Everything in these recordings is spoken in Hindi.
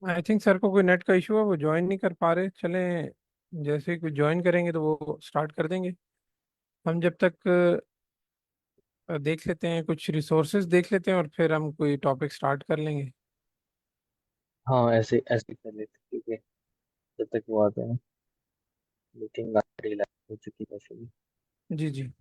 आई थिंक सर को कोई नेट का इशू है, वो ज्वाइन नहीं कर पा रहे। चलें, जैसे ही कुछ ज्वाइन करेंगे तो वो स्टार्ट कर देंगे। हम जब तक देख लेते हैं, कुछ रिसोर्सेज देख लेते हैं और फिर हम कोई टॉपिक स्टार्ट कर लेंगे। हाँ, ऐसे ऐसे कर लेते, ठीक है। जब तक वो आते हैं। मीटिंग आखिरी हो चुकी है वैसे भी। जी जी।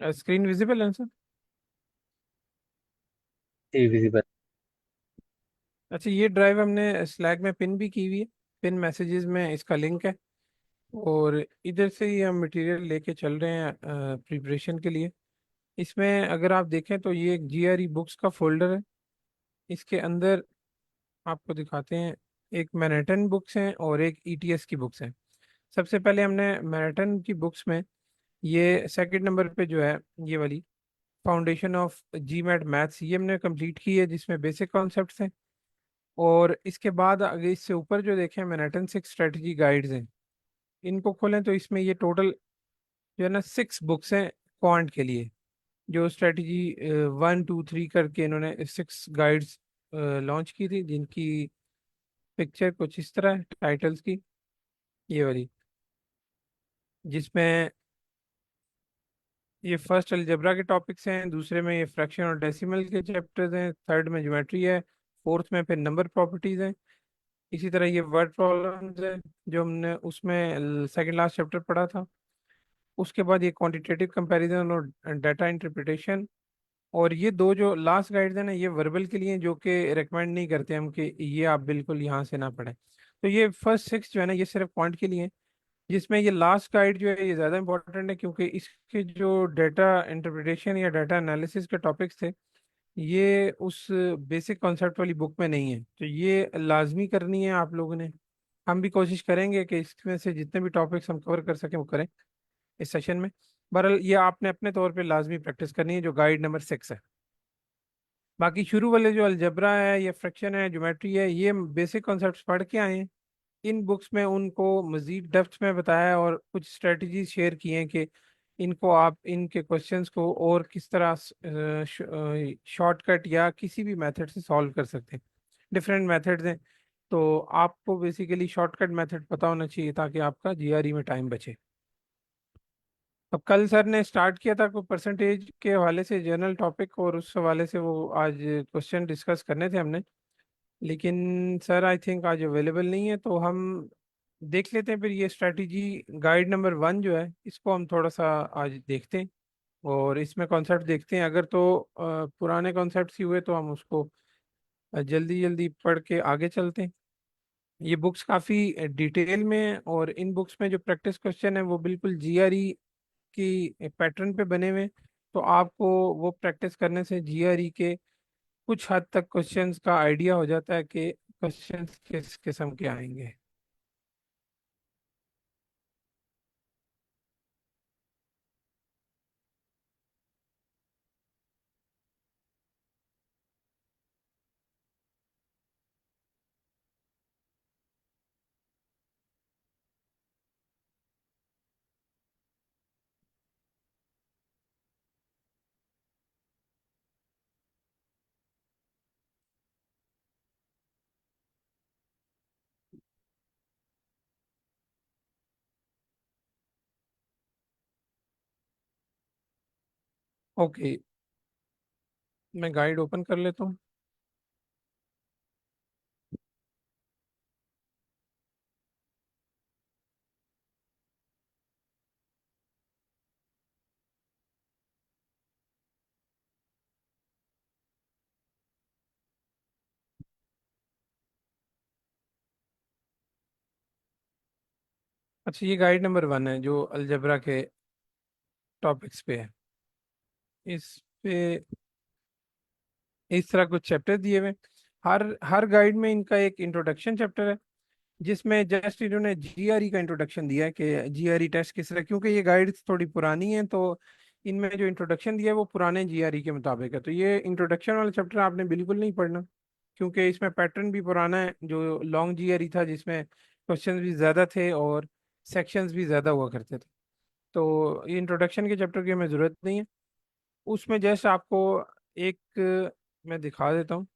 स्क्रीन विजिबल है सर? जी, विजिबल। अच्छा, ये ड्राइव हमने स्लैक में पिन भी की हुई है। पिन मैसेजेस में इसका लिंक है। और इधर से ही हम मटेरियल लेके चल रहे हैं प्रिपरेशन के लिए। इसमें अगर आप देखें तो ये एक जीआरई बुक्स का फोल्डर है। इसके अंदर आपको दिखाते हैं, एक मैनहट्टन बुक्स हैं और एक ईटीएस की बुक्स हैं। सबसे पहले हमने मैनहट्टन की बुक्स में ये सेकंड नंबर पे जो है, ये वाली foundation of GMAT maths, ये हमने कंप्लीट की है, जिसमें बेसिक कॉन्सेप्ट्स हैं। और इसके बाद आगे इससे ऊपर जो देखें, मैनहट्टन सिक्स स्ट्रेटजी गाइड्स हैं। इनको खोलें तो इसमें ये टोटल जो है ना, सिक्स बुक्स हैं क्वांट के लिए। जो स्ट्रेटजी 1 2 3 करके इन्होंने सिक्स गाइड्स लॉन्च की थी, जिनकी पिक्चर कुछ इस तरह है टाइटल्स की, ये वाली, जिसमें ये फर्स्ट अलजेब्रा के टॉपिक्स हैं, दूसरे में ये फ्रैक्शन और डेसिमल के चैप्टर्स हैं, थर्ड में ज्योमेट्री है, फोर्थ में फिर नंबर प्रॉपर्टीज हैं। इसी तरह ये वर्ड प्रॉब्लम्स है, जो हमने उसमें सेकंड लास्ट चैप्टर पढ़ा था। उसके बाद ये क्वांटिटेटिव कंपैरिजन और डाटा इंटरप्रिटेशन। और ये दो जो लास्ट गाइड्स हैं ना, ये वर्बल के लिए हैं, जो कि रिकमेंड नहीं करते हम कि ये आप बिल्कुल यहाँ से ना पढ़ें। तो ये फर्स्ट सिक्स जो है ना, ये सिर्फ पॉइंट के लिए हैं। जिसमें ये लास्ट गाइड जो है ये ज़्यादा इंपॉर्टेंट है, क्योंकि इसके जो डाटा इंटरप्रिटेशन या डाटा एनालिसिस के टॉपिक्स थे, ये उस बेसिक कॉन्सेप्ट वाली बुक में नहीं है। तो ये लाजमी करनी है आप लोगों ने। हम भी कोशिश करेंगे कि इसमें से जितने भी टॉपिक्स हम कवर कर सकें वो करें इस सेशन में। बहरहाल ये आपने अपने तौर पे लाजमी प्रैक्टिस करनी है, जो गाइड नंबर 6 है। बाकी शुरू वाले जो अलजबरा है या फ्रैक्शन है, ज्योमेट्री है, ये बेसिक कॉन्सेप्ट्स पढ़ के आए हैं। इन बुक्स में उनको मजीद डेप्थ में बताया है और कुछ स्ट्रेटजीज शेयर की हैं कि इनको आप इनके क्वेश्चंस को और किस तरह शॉर्टकट या किसी भी मेथड से सॉल्व कर सकते हैं। डिफरेंट मेथड्स हैं। तो आपको बेसिकली शॉर्टकट मेथड पता होना चाहिए ताकि आपका जीआरई में टाइम बचे। अब कल सर ने स्टार्ट किया था कोई परसेंटेज के हवाले से जनरल टॉपिक, और उस हवाले से वो आज क्वेश्चन डिस्कस करने थे हमने। लेकिन सर आई थिंक आज अवेलेबल नहीं है, तो हम देख लेते हैं फिर ये स्ट्रैटेजी गाइड नंबर 1 जो है, इसको हम थोड़ा सा आज देखते हैं। और इसमें कॉन्सेप्ट देखते हैं। अगर तो पुराने कॉन्सेप्ट ही हुए तो हम उसको जल्दी जल्दी पढ़ के आगे चलते हैं। ये बुक्स काफ़ी डिटेल में हैं, और इन बुक्स में जो प्रैक्टिस क्वेश्चन है वो बिल्कुल जीआरई की पैटर्न पे बने हुए हैं। तो आपको वो प्रैक्टिस करने से जीआरई के कुछ हद तक क्वेश्चंस का आइडिया हो जाता है कि क्वेश्चंस किस किस्म के आएंगे। ओके, मैं गाइड ओपन कर लेता हूँ। अच्छा, ये गाइड नंबर 1 है जो अलजबरा के टॉपिक्स पे है। इस पे इस तरह कुछ चैप्टर दिए हुए हैं। हर हर गाइड में इनका एक इंट्रोडक्शन चैप्टर है, जिसमें जस्ट इन्होंने जीआरई का इंट्रोडक्शन दिया है कि जीआरई टेस्ट किस तरह, क्योंकि ये गाइड्स थोड़ी पुरानी हैं, तो इनमें जो इंट्रोडक्शन दिया है वो पुराने जीआरई के मुताबिक है। तो ये इंट्रोडक्शन वाला चैप्टर आपने बिल्कुल नहीं पढ़ना, क्योंकि इसमें पैटर्न भी पुराना है। जो लॉन्ग जीआरई था जिसमें क्वेश्चंस भी ज़्यादा थे और सेक्शंस भी ज़्यादा हुआ करते थे, तो ये इंट्रोडक्शन के चैप्टर की हमें ज़रूरत नहीं है। उसमें जस्ट आपको एक मैं दिखा देता हूँ।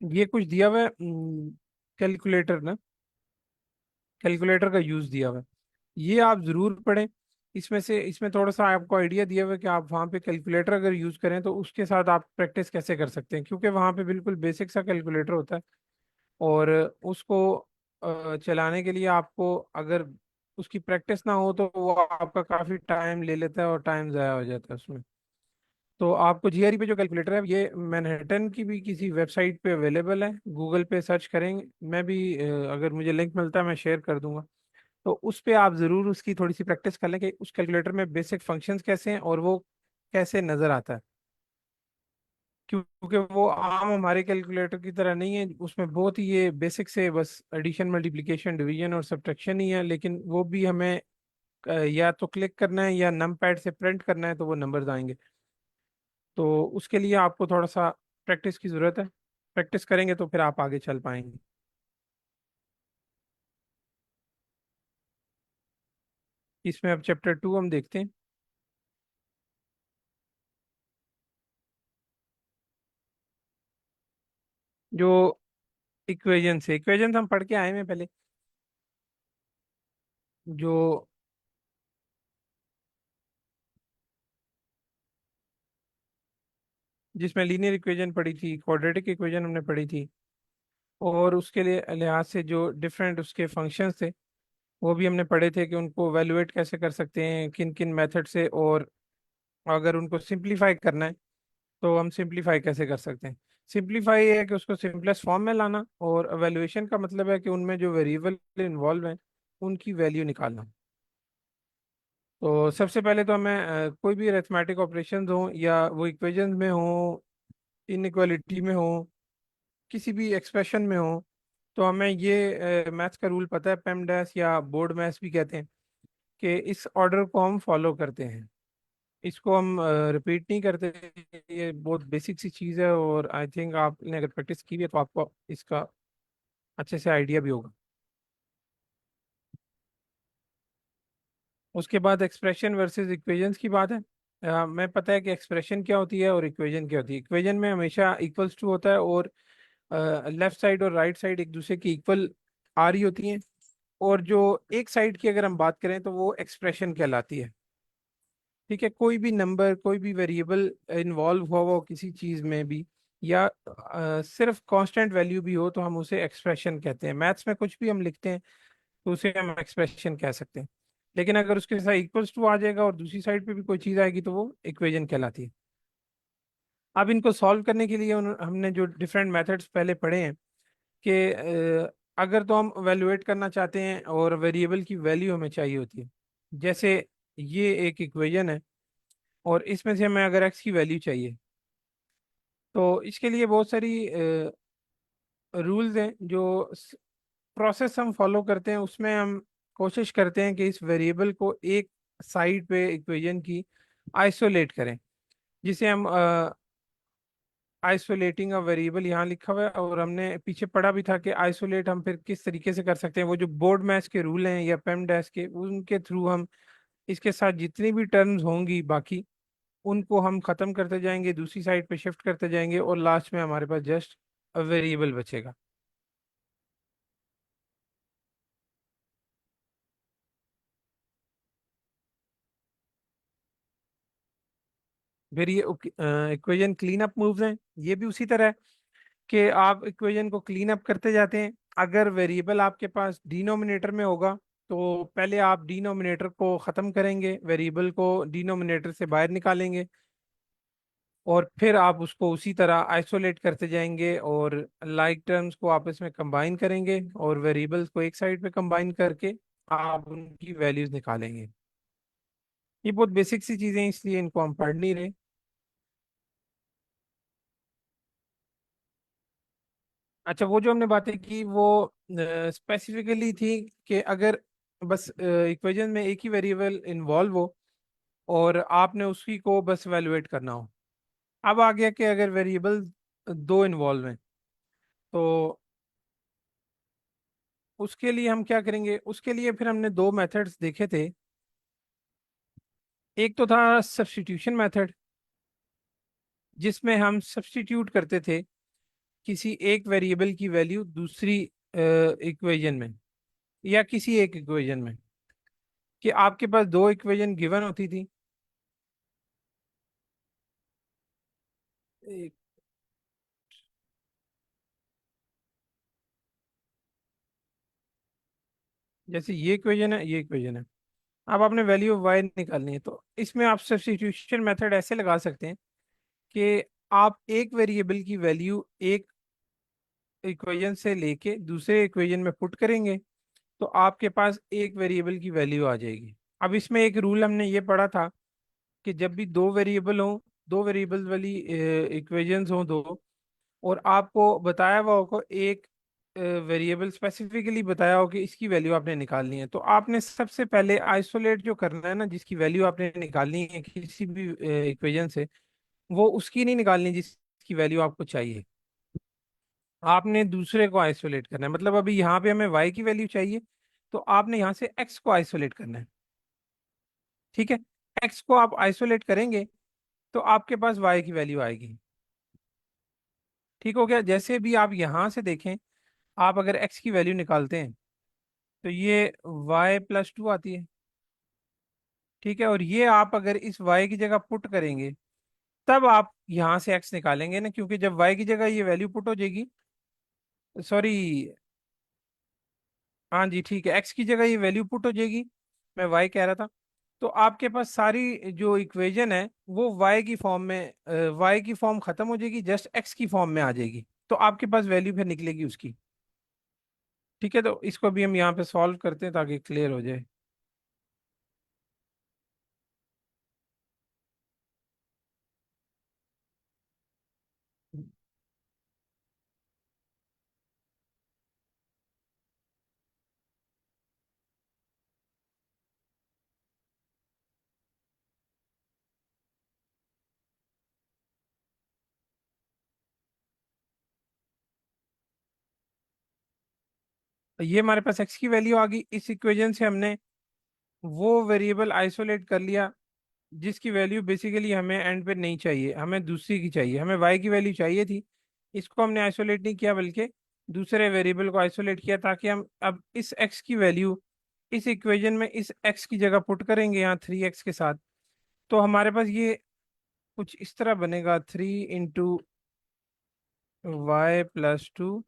ये कुछ दिया हुआ है, कैलकुलेटर ना, कैलकुलेटर का यूज़ दिया हुआ है। ये आप ज़रूर पढ़ें। इसमें थोड़ा सा आपको आइडिया दिया हुआ है कि आप वहाँ पे कैलकुलेटर अगर यूज़ करें तो उसके साथ आप प्रैक्टिस कैसे कर सकते हैं, क्योंकि वहाँ पे बिल्कुल बेसिक सा कैलकुलेटर होता है। और उसको चलाने के लिए आपको अगर उसकी प्रैक्टिस ना हो तो वो आपका काफ़ी टाइम ले लेता है और टाइम ज़ाया हो जाता है उसमें। तो आपको जीआरई पे जो कैलकुलेटर है ये मैनहट्टन की भी किसी वेबसाइट पे अवेलेबल है, गूगल पे सर्च करेंगे। मैं भी अगर मुझे लिंक मिलता है मैं शेयर कर दूंगा। तो उस पे आप ज़रूर उसकी थोड़ी सी प्रैक्टिस कर लें कि उस कैलकुलेटर में बेसिक फंक्शंस कैसे हैं और वो कैसे नज़र आता है। क्योंकि वो आम हमारे कैलकुलेटर की तरह नहीं है, उसमें बहुत ही ये बेसिक से बस एडिशन मल्टीप्लिकेशन डिवीजन और सब्ट्रैक्शन ही है, लेकिन वो भी हमें या तो क्लिक करना है या नम पैड से प्रिंट करना है तो वो नंबर्स आएंगे। तो उसके लिए आपको थोड़ा सा प्रैक्टिस की ज़रूरत है। प्रैक्टिस करेंगे तो फिर आप आगे चल पाएंगे। इसमें अब चैप्टर 2 हम देखते हैं। जो इक्वेजन हम पढ़ के आए हैं पहले। जो जिसमें लीनियर इक्वेशन पढ़ी थी, क्वाड्रेटिक इक्वेशन हमने पढ़ी थी, और उसके लिए लिहाज से जो डिफरेंट उसके फंक्शंस थे वो भी हमने पढ़े थे कि उनको वैल्यूएट कैसे कर सकते हैं, किन किन मेथड से, और अगर उनको सिंप्लीफाई करना है तो हम सिंप्लीफाई कैसे कर सकते हैं। सिंप्लीफाई है कि उसको सिंपलेस्ट फॉर्म में लाना, और एवेल्युएशन का मतलब है कि उनमें जो वेरिएबल इन्वॉल्व हैं उनकी वैल्यू निकालना। तो सबसे पहले तो हमें कोई भी अरिथमेटिक ऑपरेशंस हो या वो इक्वेशंस में हो, इनइक्वालिटी में हो, किसी भी एक्सप्रेशन में हो, तो हमें ये मैथ्स का रूल पता है, पेमडैस या बोर्ड मैथ्स भी कहते हैं, कि इस ऑर्डर को हम फॉलो करते हैं। इसको हम रिपीट नहीं करते। ये बहुत बेसिक सी चीज़ है और आई थिंक आपने अगर प्रैक्टिस की है तो आपको इसका अच्छे से आइडिया भी होगा। उसके बाद एक्सप्रेशन वर्सेस इक्वेशंस की बात है। मैं पता है कि एक्सप्रेशन क्या होती है और इक्वेशन क्या होती है। इक्वेशन में हमेशा इक्वल्स टू होता है और लेफ्ट साइड और राइट साइड एक दूसरे की इक्वल आ रही होती हैं। और जो एक साइड की अगर हम बात करें तो वो एक्सप्रेशन कहलाती है। ठीक है, कोई भी नंबर, कोई भी वेरिएबल इन्वॉल्व हुआ हो किसी चीज़ में भी, या सिर्फ कांस्टेंट वैल्यू भी हो तो हम उसे एक्सप्रेशन कहते हैं। मैथ्स में कुछ भी हम लिखते हैं तो उसे हम एक्सप्रेशन कह सकते हैं। लेकिन अगर उसके साथ इक्वल्स टू आ जाएगा और दूसरी साइड पे भी कोई चीज़ आएगी तो वो इक्वेशन कहलाती है। अब इनको सॉल्व करने के लिए हमने जो डिफरेंट मेथड्स पहले पढ़े हैं कि अगर तो हम वैल्यूएट करना चाहते हैं और वेरिएबल की वैल्यू हमें चाहिए होती है। जैसे ये एक इक्वेशन है और इसमें से हमें अगर एक्स की वैल्यू चाहिए, तो इसके लिए बहुत सारी रूल्स हैं। जो प्रोसेस हम फॉलो करते हैं उसमें हम कोशिश करते हैं कि इस वेरिएबल को एक साइड पे इक्वेशन की आइसोलेट करें, जिसे हम आइसोलेटिंग अ वेरिएबल यहाँ लिखा हुआ है। और हमने पीछे पढ़ा भी था कि आइसोलेट हम फिर किस तरीके से कर सकते हैं। वो जो बोर्ड मैच के रूल हैं या पेम डैश के, उनके थ्रू हम इसके साथ जितनी भी टर्म्स होंगी बाकी उनको हम खत्म करते जाएंगे, दूसरी साइड पे शिफ्ट करते जाएंगे, और लास्ट में हमारे पास जस्ट वेरिएबल बचेगा। फिर ये इक्वेशन क्लीन अप मूव्स हैं। ये भी उसी तरह है कि आप इक्वेशन को क्लीन अप करते जाते हैं। अगर वेरिएबल आपके पास डिनोमिनेटर में होगा तो पहले आप डिनोमिनेटर को ख़त्म करेंगे, वेरिएबल को डिनोमिनेटर से बाहर निकालेंगे, और फिर आप उसको उसी तरह आइसोलेट करते जाएंगे और लाइक टर्म्स को आपस में कंबाइन करेंगे और वेरिएबल्स को एक साइड पे कंबाइन करके आप उनकी वैल्यूज निकालेंगे। ये बहुत बेसिक सी चीजें हैं, इसलिए इनको हम पढ़ नहीं रहे। अच्छा, वो जो हमने बातें की वो स्पेसिफिकली थी कि अगर बस इक्वेशन में एक ही वेरिएबल इन्वॉल्व हो और आपने उसी को बस वैल्यूएट करना हो। अब आ गया कि अगर वेरिएबल दो इन्वॉल्व हैं, तो उसके लिए हम क्या करेंगे? उसके लिए फिर हमने दो मेथड्स देखे थे। एक तो था सब्स्टिट्यूशन मेथड, जिसमें हम सब्स्टिट्यूट करते थे किसी एक वेरिएबल की वैल्यू दूसरी इक्वेशन में, या किसी एक इक्वेशन में, कि आपके पास दो इक्वेशन गिवन होती थी। एक- जैसे ये इक्वेशन है, ये इक्वेशन है। अब आपने वैल्यू वाई निकालनी है, तो इसमें आप सब्स्टिट्यूशन मेथड ऐसे लगा सकते हैं कि आप एक वेरिएबल की वैल्यू एक इक्वेशन से लेके दूसरे इक्वेशन में पुट करेंगे, तो आपके पास एक वेरिएबल की वैल्यू आ जाएगी। अब इसमें एक रूल हमने ये पढ़ा था कि जब भी दो वेरिएबल हो, दो वेरिएबल वाली इक्वेशंस हो दो, और आपको बताया हुआ हो एक वेरिएबल स्पेसिफिकली बताया हो कि इसकी वैल्यू आपने निकालनी है, तो आपने सबसे पहले आइसोलेट जो करना है ना, जिसकी वैल्यू आपने निकालनी है किसी भी इक्वेशन से, वो उसकी नहीं निकालनी जिसकी वैल्यू आपको चाहिए। आपने दूसरे को आइसोलेट करना है। मतलब अभी यहाँ पे हमें y की वैल्यू चाहिए, तो आपने यहाँ से x को आइसोलेट करना है। ठीक है, x को आप आइसोलेट करेंगे तो आपके पास y की वैल्यू आएगी। ठीक हो गया? जैसे भी आप यहाँ से देखें, आप अगर x की वैल्यू निकालते हैं तो ये y+2 आती है। ठीक है, और ये आप अगर इस y की जगह पुट करेंगे, तब आप यहाँ से x निकालेंगे ना, क्योंकि जब y की जगह ये वैल्यू पुट हो जाएगी, सॉरी, हाँ जी ठीक है, x की जगह ये वैल्यू पुट हो जाएगी, मैं y कह रहा था। तो आपके पास सारी जो इक्वेशन है वो y की फॉर्म में, y की फॉर्म खत्म हो जाएगी, जस्ट x की फॉर्म में आ जाएगी। तो आपके पास वैल्यू फिर निकलेगी उसकी। ठीक है, तो इसको भी हम यहाँ पे सॉल्व करते हैं ताकि क्लियर हो जाए। तो ये हमारे पास x की वैल्यू आ गई। इस इक्वेशन से हमने वो वेरिएबल आइसोलेट कर लिया जिसकी वैल्यू बेसिकली हमें एंड पे नहीं चाहिए, हमें दूसरी की चाहिए। हमें y की वैल्यू चाहिए थी, इसको हमने आइसोलेट नहीं किया, बल्कि दूसरे वेरिएबल को आइसोलेट किया, ताकि हम अब इस x की वैल्यू इस इक्वेशन में इस x की जगह पुट करेंगे यहाँ 3x के साथ। तो हमारे पास ये कुछ इस तरह बनेगा, 3 × y+2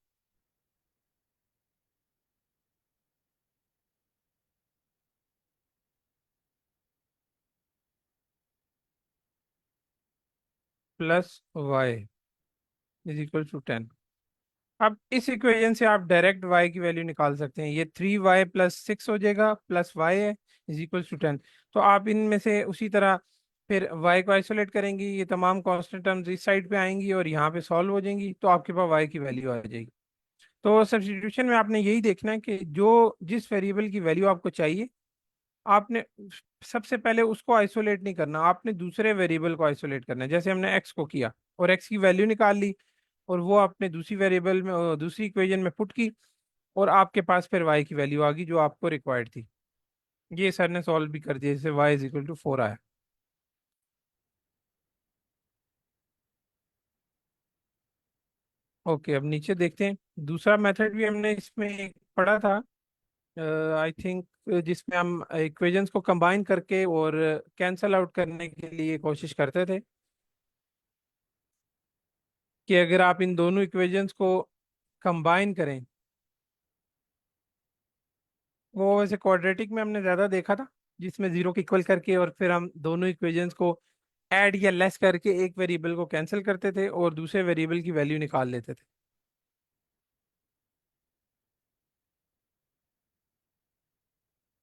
+y=10। अब इस इक्वेशन से आप डायरेक्ट y की वैल्यू निकाल सकते हैं। ये 3y+6 हो जाएगा, प्लस वाई है, =10। तो आप इनमें से उसी तरह फिर y को आइसोलेट करेंगी, ये तमाम कांस्टेंट टर्म्स इस साइड पे आएंगी और यहाँ पे सॉल्व हो जाएंगी, तो आपके पास y की वैल्यू आ जाएगी। तो सब्स्टिट्यूशन में आपने यही देखना है कि जो जिस वेरिएबल की वैल्यू आपको चाहिए, आपने सबसे पहले उसको आइसोलेट नहीं करना, आपने दूसरे वेरिएबल को आइसोलेट करना है। जैसे हमने x को किया और x की वैल्यू निकाल ली, और वो आपने दूसरी वेरिएबल में दूसरी इक्वेशन में पुट की, और आपके पास फिर y की वैल्यू आ गई जो आपको रिक्वायर्ड थी। ये सर ने सॉल्व भी कर दिया, जैसे y = 4 आया। ओके, अब नीचे देखते हैं। दूसरा मेथड भी हमने इसमें एक पढ़ा था, आई थिंक, जिसमें हम इक्वेशंस को कंबाइन करके और कैंसल आउट करने के लिए कोशिश करते थे कि अगर आप इन दोनों इक्वेशंस को कंबाइन करें, वो वैसे क्वाड्रेटिक में हमने ज़्यादा देखा था, जिसमें जीरो को इक्वल करके और फिर हम दोनों इक्वेशंस को ऐड या लेस करके एक वेरिएबल को कैंसिल करते थे और दूसरे वेरिएबल की वैल्यू निकाल लेते थे।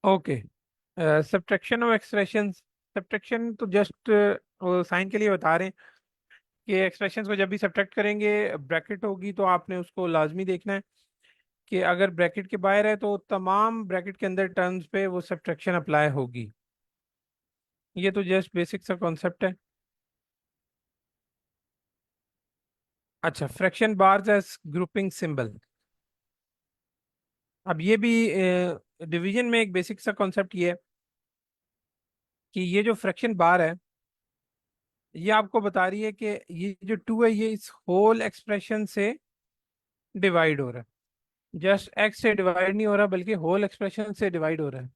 Okay, subtraction of expression. Subtraction तो जस्ट साइन के लिए बता रहे हैं कि एक्सप्रेशंस को जब भी सब्ट्रैक्ट करेंगे, ब्रैकेट होगी तो आपने उसको लाजमी देखना है कि अगर ब्रैकेट के बाहर है तो तमाम ब्रैकेट के अंदर टर्म्स पे वो सब्ट्रैक्शन अप्लाई होगी। ये तो जस्ट बेसिक सा कॉन्सेप्ट है। अच्छा, fraction bars as grouping symbol. अब ये भी डिवीजन में एक बेसिक सा कॉन्सेप्ट ये है कि ये जो फ्रैक्शन बार है, ये आपको बता रही है कि ये जो टू है ये इस होल एक्सप्रेशन से डिवाइड हो रहा है। जस्ट एक्स से डिवाइड नहीं हो रहा बल्कि होल एक्सप्रेशन से डिवाइड हो रहा है।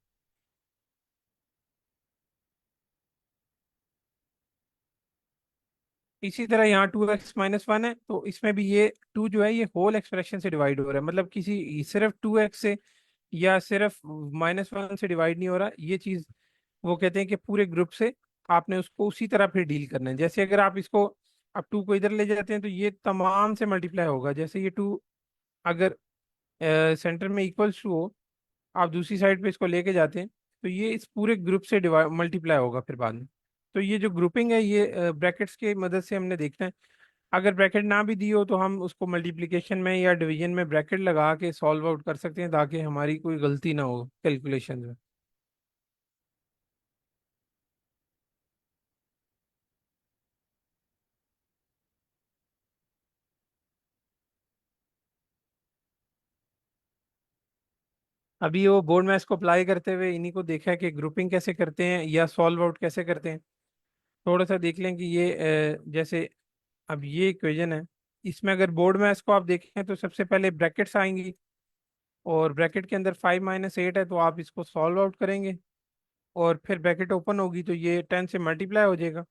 इसी तरह यहाँ 2x-1 है तो इसमें भी ये टू जो है ये होल एक्सप्रेशन से डिवाइड हो रहा है, मतलब किसी सिर्फ 2x से या सिर्फ -1 से डिवाइड नहीं हो रहा ये चीज। वो कहते हैं कि पूरे ग्रुप से आपने उसको उसी तरह फिर डील करना है। जैसे अगर आप इसको अब टू को इधर ले जाते हैं तो ये तमाम से मल्टीप्लाई होगा। जैसे ये टू अगर सेंटर में इक्वल्स टू हो, आप दूसरी साइड पे इसको लेके जाते हैं तो ये इस पूरे ग्रुप से डिवाइड मल्टीप्लाई होगा फिर बाद में। तो ये जो ग्रुपिंग है ये ब्रैकेट्स की मदद से हमने देखना है। अगर ब्रैकेट ना भी दी हो तो हम उसको मल्टीप्लिकेशन में या डिवीजन में ब्रैकेट लगा के सॉल्व आउट कर सकते हैं ताकि हमारी कोई गलती ना हो कैलकुलेशन में। अभी वो बोर्ड मैथ्स को अप्लाई करते हुए इन्हीं को देखा है कि ग्रुपिंग कैसे करते हैं या सॉल्व आउट कैसे करते हैं। थोड़ा सा देख लें कि ये जैसे अब ये इक्वेशन है, इसमें अगर बोर्ड मैथ्स को आप देखें तो सबसे पहले ब्रैकेट्स आएंगी और ब्रैकेट के अंदर 5 - 8 है तो आप इसको सॉल्व आउट करेंगे और फिर ब्रैकेट ओपन होगी तो ये 10 से मल्टीप्लाई हो जाएगा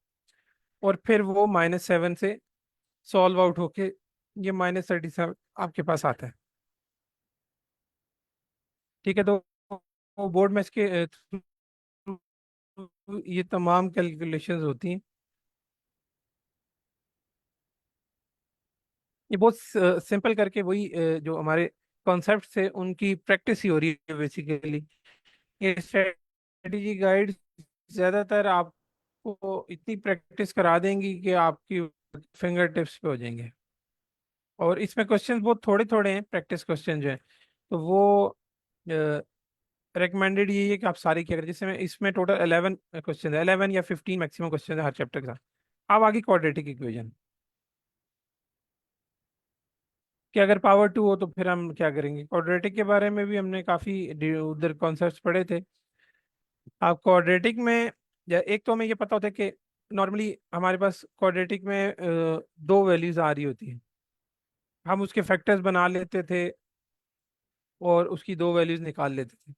और फिर वो -7 से सॉल्व आउट होके ये -37 आपके पास आता है। ठीक है, तो बोर्ड में इसके through ये तमाम कैलकुलेशंस होती हैं। ये बहुत सिंपल करके वही जो हमारे कॉन्सेप्ट से उनकी प्रैक्टिस ही हो रही है बेसिकली। ये स्ट्रेटजी गाइड ज़्यादातर आपको इतनी प्रैक्टिस करा देंगी कि आपकी फिंगर टिप्स पे हो जाएंगे। और इसमें क्वेश्चंस बहुत थोड़े थोड़े हैं, प्रैक्टिस क्वेश्चन जो हैं तो वो रिकमेंडेड यही है कि आप सारे किया करें। जैसे मैं इसमें टोटल 11 क्वेश्चन है, 11 या 15 मैक्सिमम क्वेश्चन है हर चैप्टर के साथ। अब आगे क्वाड्रेटिक इक्वेशन कि अगर पावर टू हो तो फिर हम क्या करेंगे। क्वाड्रेटिक के बारे में भी हमने काफ़ी उधर कॉन्सेप्ट्स पढ़े थे। आप क्वाड्रेटिक में एक तो हमें ये पता होता है कि नॉर्मली हमारे पास क्वाड्रेटिक में दो वैल्यूज आ रही होती हैं। हम उसके फैक्टर्स बना लेते थे और उसकी दो वैल्यूज निकाल लेते थे।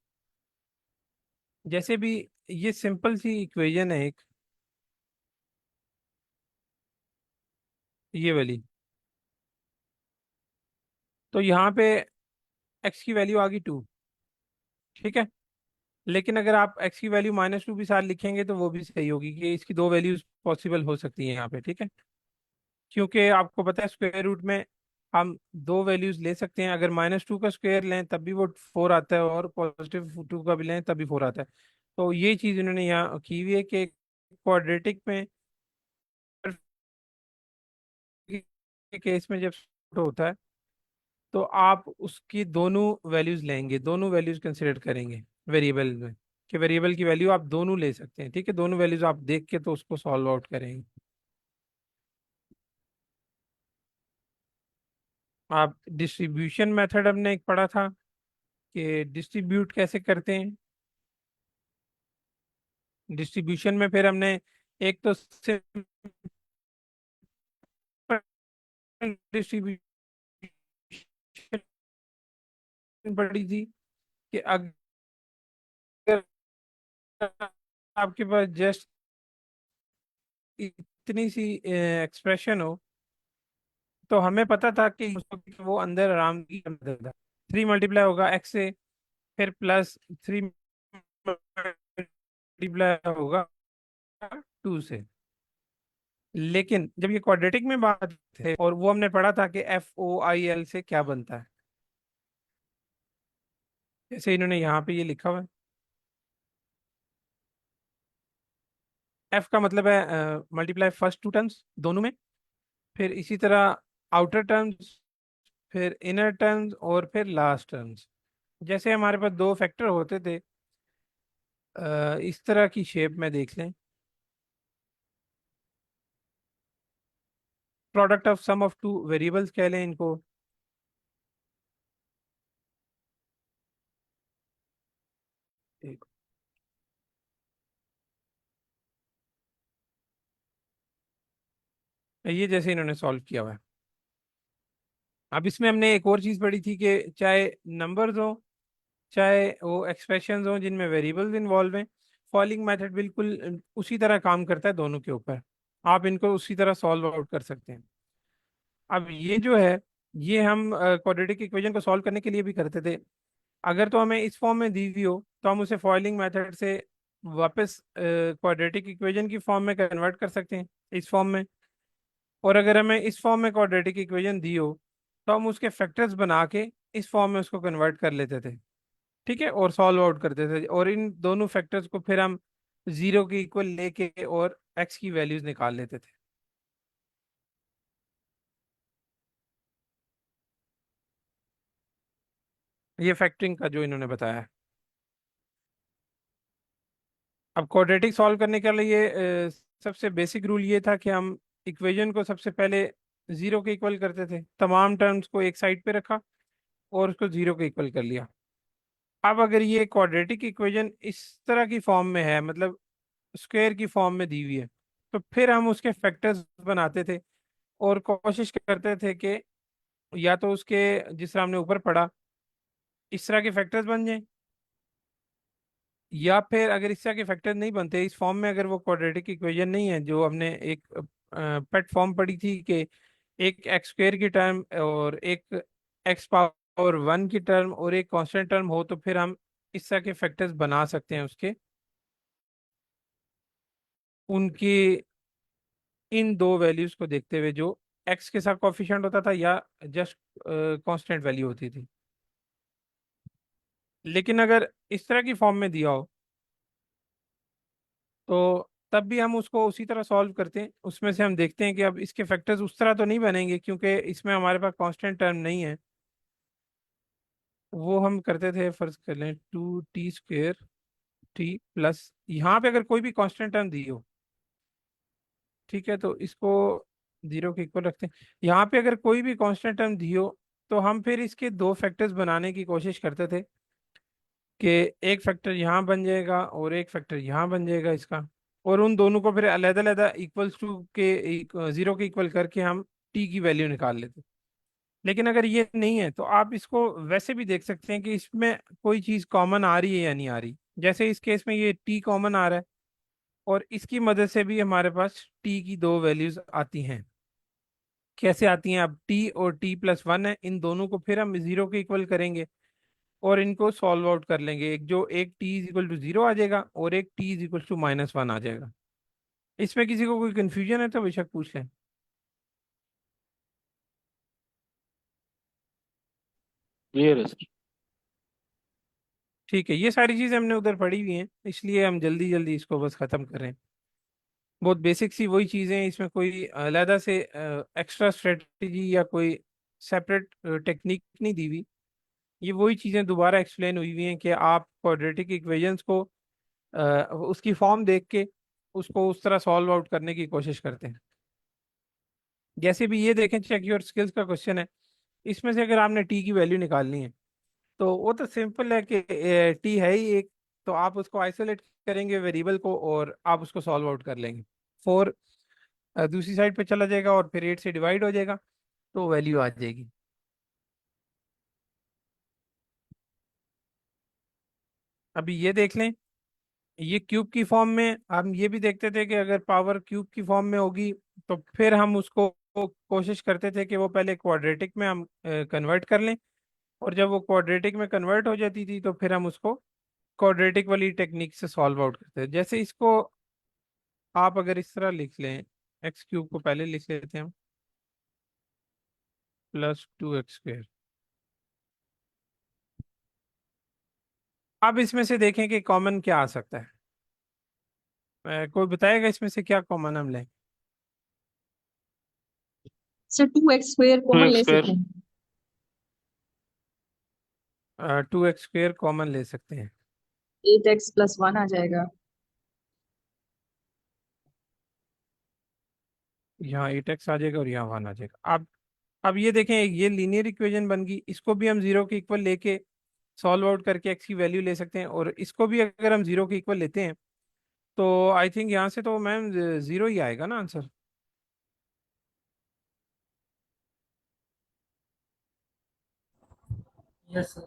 जैसे भी ये सिंपल सी इक्वेशन है एक, ये वाली। तो यहाँ पे एक्स की वैल्यू आ गई 2। ठीक है, लेकिन अगर आप एक्स की वैल्यू -2 भी साथ लिखेंगे तो वो भी सही होगी कि इसकी दो वैल्यूज पॉसिबल हो सकती हैं यहाँ पे। ठीक है, क्योंकि आपको पता है स्क्वायर रूट में हम दो वैल्यूज ले सकते हैं। अगर -2 का स्क्वायर लें तब भी वो 4 आता है और +2 का भी लें तब भी 4 आता है। तो ये चीज़ इन्होंने यहाँ की हुई है कि क्वाड्रेटिक में के केस में जब होता है तो आप उसकी दोनों वैल्यूज लेंगे, दोनों वैल्यूज कंसिडर करेंगे वेरिएबल में, कि वेरिएबल की वैल्यू आप दोनों ले सकते हैं। ठीक है, दोनों वैल्यूज आप देख के तो उसको सॉल्व आउट करेंगे। आप डिस्ट्रीब्यूशन मेथड हमने एक पढ़ा था कि डिस्ट्रीब्यूट कैसे करते हैं। डिस्ट्रीब्यूशन में फिर हमने एक तो सिंपल डिस्ट्रीब्यूशन पढ़ी थी कि अगर आपके पास जस्ट इतनी सी एक्सप्रेशन हो तो हमें पता था कि वो अंदर आराम की 3 मल्टीप्लाई होगा एक्स से, फिर +3 मल्टीप्लाई होगा 2 से। लेकिन जब ये क्वाड्रेटिक में बात है और वो हमने पढ़ा था कि FOIL से क्या बनता है, जैसे इन्होंने यहाँ पे ये लिखा हुआ है एफ का मतलब है मल्टीप्लाई फर्स्ट टू टर्म्स दोनों में, फिर इसी तरह आउटर टर्म्स, फिर इनर टर्म्स और फिर लास्ट टर्म्स। जैसे हमारे पास दो फैक्टर होते थे, इस तरह की शेप में देख लें, product of sum of two variables कह लें इनको। एक- ये जैसे इन्होंने सॉल्व किया हुआ है। अब इसमें हमने एक और चीज़ पढ़ी थी कि चाहे नंबर्स हो, चाहे वो एक्सप्रेशंस हो जिनमें वेरिएबल्स इन्वॉल्व हैं, फॉलिंग मेथड बिल्कुल उसी तरह काम करता है दोनों के ऊपर। आप इनको उसी तरह सॉल्व आउट कर सकते हैं। अब ये जो है, ये हम क्वाड्रेटिक इक्वेशन को सॉल्व करने के लिए भी करते थे। अगर तो हमें इस फॉर्म में दी हुई हो तो हम उसे फॉइलिंग मेथड से वापस क्वाड्रेटिक इक्वेशन की फॉर्म में कन्वर्ट कर सकते हैं, इस फॉर्म में। और अगर हमें इस फॉर्म में क्वाड्रेटिक इक्वेशन दी हो तो हम उसके फैक्टर्स बना के इस फॉर्म में उसको कन्वर्ट कर लेते थे। ठीक है, और सॉल्व आउट करते थे, और इन दोनों फैक्टर्स को फिर हम जीरो के इक्वल लेके और एक्स की वैल्यूज निकाल लेते थे। ये फैक्टरिंग का जो इन्होंने बताया है। अब क्वाड्रेटिक सॉल्व करने के लिए सबसे बेसिक रूल ये था कि हम इक्वेशन को सबसे पहले जीरो के इक्वल करते थे, तमाम टर्म्स को एक साइड पे रखा और उसको जीरो के इक्वल कर लिया। अब अगर ये क्वाड्रेटिक इक्वेशन इस तरह की फॉर्म में है, मतलब स्क्वायर की फॉर्म में दी हुई है, तो फिर हम उसके फैक्टर्स बनाते थे और कोशिश करते थे कि या तो उसके, जिस तरह हमने ऊपर पढ़ा, इस तरह के फैक्टर्स बन जाएं, या फिर अगर इस तरह के फैक्टर नहीं बनते इस फॉर्म में, अगर वो क्वाड्रेटिक इक्वेशन नहीं है, जो हमने एक पेट फॉर्म पढ़ी थी कि एक एक्स स्क्वेयर की टर्म और एक एक्स पावर वन की टर्म और एक कांस्टेंट टर्म हो, तो फिर हम इस तरह के फैक्टर्स बना सकते हैं उसके, उनकी इन दो वैल्यूज को देखते हुए, जो एक्स के साथ कोफिशिएंट होता था या जस्ट कांस्टेंट वैल्यू होती थी। लेकिन अगर इस तरह की फॉर्म में दिया हो तो तब भी हम उसको उसी तरह सॉल्व करते हैं। उसमें से हम देखते हैं कि अब इसके फैक्टर्स उस तरह तो नहीं बनेंगे क्योंकि इसमें हमारे पास कांस्टेंट टर्म नहीं है। वो हम करते थे, फर्ज कर लें 2t² टी प्लस, यहाँ पे अगर कोई भी कांस्टेंट टर्म दी हो, ठीक है, तो इसको जीरो के इक्वल रखते हैं। यहाँ पे अगर कोई भी कांस्टेंट टर्म दी हो तो हम फिर इसके दो फैक्टर्स बनाने की कोशिश करते थे कि एक फैक्टर यहाँ बन जाएगा और एक फैक्टर यहाँ बन जाएगा इसका, और उन दोनों को फिर अलग अलग इक्वल्स टू के जीरो के इक्वल करके हम टी की वैल्यू निकाल लेते। लेकिन अगर ये नहीं है तो आप इसको वैसे भी देख सकते हैं कि इसमें कोई चीज़ कॉमन आ रही है या नहीं आ रही। जैसे इस केस में ये टी कॉमन आ रहा है, और इसकी मदद से भी हमारे पास टी की दो वैल्यूज आती हैं। कैसे आती हैं? अब टी और टी प्लस वन है, इन दोनों को फिर हम जीरो के इक्वल करेंगे और इनको सॉल्व आउट कर लेंगे। एक जो एक T is equal to zero आ जाएगा और एक T is equal to minus one आ जाएगा। इसमें किसी को कोई कंफ्यूजन है तो बेशक पूछ लें। क्लियर है सर। ठीक है, ये सारी चीज़ें हमने उधर पढ़ी हुई हैं, इसलिए हम जल्दी जल्दी इसको बस ख़त्म करें। बहुत बेसिक सी वही चीज़ें हैं, इसमें कोई अलहदा से एक्स्ट्रा स्ट्रेटजी या कोई सेपरेट टेक्निक नहीं दी हुई। ये वही चीज़ें दोबारा एक्सप्लेन हुई हुई हैं कि आप क्वाड्रेटिक इक्वेशंस को उसकी फॉर्म देख के उसको उस तरह सॉल्व आउट करने की कोशिश करते हैं। जैसे भी ये देखें, चेक योर स्किल्स का क्वेश्चन है, इसमें से अगर आपने टी की वैल्यू निकालनी है तो वो तो सिंपल है कि टी है ही एक, तो आप उसको आइसोलेट करेंगे वेरिएबल को और आप उसको सॉल्व आउट कर लेंगे। फोर दूसरी साइड पे चला जाएगा और फिर 8 से डिवाइड हो जाएगा, तो वैल्यू आ जाएगी। अभी ये देख लें, ये क्यूब की फॉर्म में हम ये भी देखते थे कि अगर पावर क्यूब की फॉर्म में होगी तो फिर हम उसको कोशिश करते थे कि वो पहले क्वाड्रेटिक में हम कन्वर्ट कर लें, और जब वो क्वाड्रेटिक में कन्वर्ट हो जाती थी तो फिर हम उसको क्वाड्रेटिक वाली टेक्निक से सॉल्व आउट करते हैं। जैसे इसको आप अगर इस तरह लिख लें, एक्स क्यूब को पहले लिख लेते हैं हम, +2x²। अब इसमें से देखें कि कॉमन क्या आ सकता है। कोई बताएगा इसमें से क्या कॉमन हम लें? Sir 2x² two common x ले स्क्वायर सकते हैं। 2x² कॉमन ले सकते हैं। 8x+1 आ जाएगा। यहाँ 8x आ जाएगा और यहाँ 1 आ जाएगा। अब ये देखें, ये लीनियर इक्वेशन बन गई। इसको भी हम जीरो के इक्वल लेके सॉल्व आउट करके एक्स की वैल्यू ले सकते हैं, और इसको भी अगर हम जीरो के इक्वल लेते हैं तो आई थिंक यहाँ से तो मैम जीरो ही आएगा ना आंसर। Yes sir.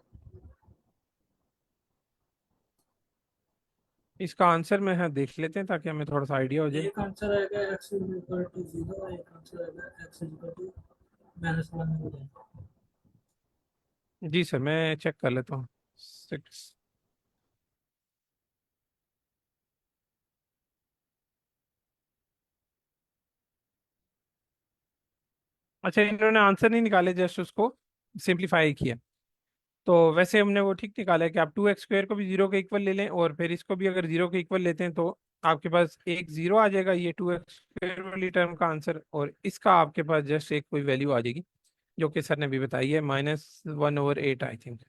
इसका आंसर में हाँ देख लेते हैं ताकि हमें थोड़ा सा आइडिया हो जाए। एक आंसर आएगा x=0, एक आंसर आएगा x=-1 हो जाएगा। जी सर, मैं चेक कर लेता हूँ। 6। अच्छा, इन्होंने आंसर नहीं निकाले, जस्ट उसको सिंप्लीफाई किया। तो वैसे हमने वो ठीक निकाला है कि आप 2x² को भी जीरो के इक्वल ले लें, और फिर इसको भी अगर जीरो के इक्वल लेते हैं तो आपके पास एक जीरो आ जाएगा, ये 2x² वाली टर्म का आंसर। और इसका आपके पास जस्ट एक कोई वैल्यू आ जाएगी जो कि सर ने भी बताई है, -1/8 आई थिंक।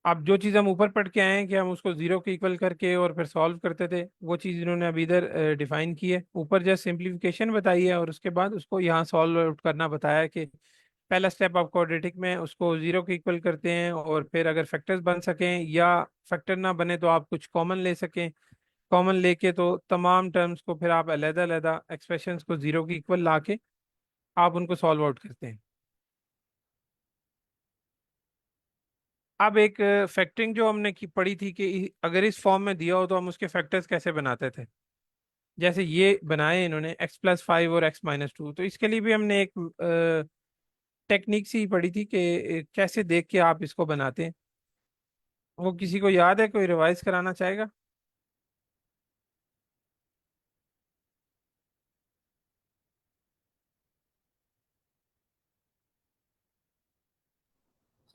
अब जो चीज़ हम ऊपर पढ़ के आए हैं कि हम उसको जीरो के इक्वल करके और फिर सॉल्व करते थे, वो चीज़ इन्होंने अभी इधर डिफाइन की है। ऊपर जस्ट सिंप्लीफिकेशन बताई है और उसके बाद उसको यहाँ सॉल्व आउट करना बताया है कि पहला स्टेप आप क्वाड्रेटिक में उसको जीरो के इक्वल करते हैं, और फिर अगर फैक्टर्स बन सकें या फैक्टर ना बने तो आप कुछ कॉमन ले सकें। कॉमन लेके तो तमाम टर्म्स को फिर आप अलग-अलग एक्सप्रेशंस को जीरो के इक्वल ला के आप उनको सॉल्व आउट करते हैं। अब एक फैक्टरिंग जो हमने की पढ़ी थी कि अगर इस फॉर्म में दिया हो तो हम उसके फैक्टर्स कैसे बनाते थे। जैसे ये बनाए इन्होंने x+5 और x-2, तो इसके लिए भी हमने एक टेक्निक सी पढ़ी थी कि कैसे देख के आप इसको बनाते हैं। वो किसी को याद है? कोई रिवाइज कराना चाहेगा?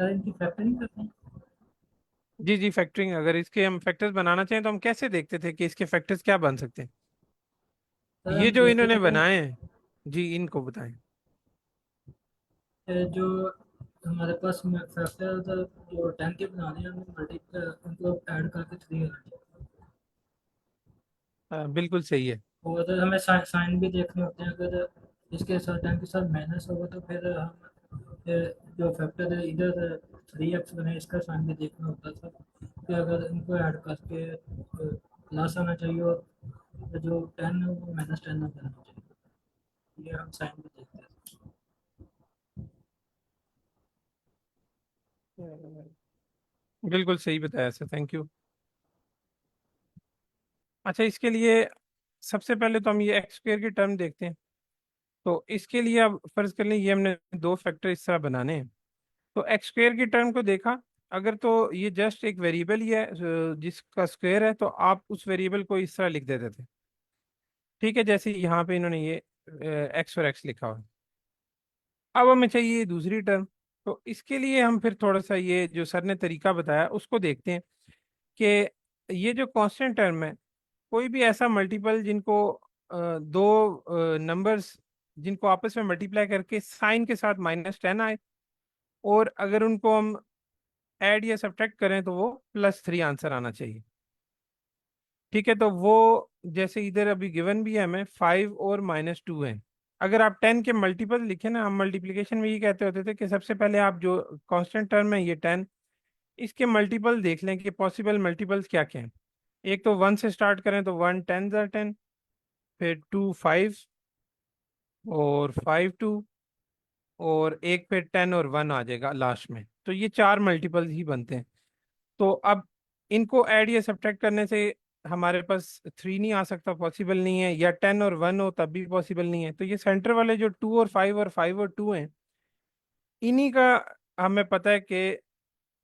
सर इनकी फैक्टरिंग करते हैं। जी जी, फैक्टरिंग। अगर इसके हम फैक्टर्स बनाना चाहें तो हम कैसे देखते थे कि इसके फैक्टर्स क्या बन सकते हैं? सर ये हम जो देखते इन्होंने थे कि बनाए हैं, जी इनको बताएं। जो हमारे पास फैक्टर जो 10 के बनाने हैं उनको मल्टीप्लाई उनको ऐड करके 3 आना चाहिए। बिल्कुल सही है। और अगर हमें साइन भी देखने होते हैं, अगर इसके साथ 10 के साथ माइनस होगा तो फिर हम जो फैक्टर है इधर 3x बने इसका साइन भी देखना होता था कि अगर इनको ऐड करके प्लस आना चाहिए और जो 10 है वो -10 ना बनना चाहिए। ये हम साइन भी देखते हैं। बिल्कुल सही बताया सर, थैंक यू। अच्छा, इसके लिए सबसे पहले तो हम ये x² की टर्म देखते हैं। तो इसके लिए अब फर्ज कर लें ये हमने दो फैक्टर इस तरह बनाने हैं। तो x² की टर्म को देखा, अगर तो ये जस्ट एक वेरिएबल ही है जिसका स्क्वायर है, तो आप उस वेरिएबल को इस तरह लिख देते थे। ठीक है, जैसे यहाँ पे इन्होंने ये x और x लिखा हुआ है। अब हमें चाहिए दूसरी टर्म। तो इसके लिए हम फिर थोड़ा सा ये जो सर ने तरीका बताया उसको देखते हैं कि ये जो कांस्टेंट टर्म है, कोई भी ऐसा मल्टीपल जिनको दो नंबर्स जिनको आपस में मल्टीप्लाई करके साइन के साथ -10 आए, और अगर उनको हम ऐड या सब्ट्रैक्ट करें तो वो +3 आंसर आना चाहिए। ठीक है, तो वो जैसे इधर अभी गिवन भी है हमें 5 और -2 है। अगर आप 10 के मल्टीपल लिखे ना, हम मल्टीप्लिकेशन में ये कहते होते थे कि सबसे पहले आप जो कांस्टेंट टर्म है ये 10, इसके मल्टीपल देख लें कि पॉसिबल मल्टीपल्स क्या क्या हैं। एक तो 1 से स्टार्ट करें तो 1 10 फिर 2 5 और 5 2, और एक फिर 10 और 1 आ जाएगा लास्ट में। तो ये चार मल्टीपल्स ही बनते हैं। तो अब इनको ऐड या सब्ट्रैक्ट करने से हमारे पास 3 नहीं आ सकता, पॉसिबल नहीं है, या 10 और 1 हो तब भी पॉसिबल नहीं है। तो ये सेंटर वाले जो 2 और 5 और 5 और 2 हैं, इन्हीं का हमें पता है कि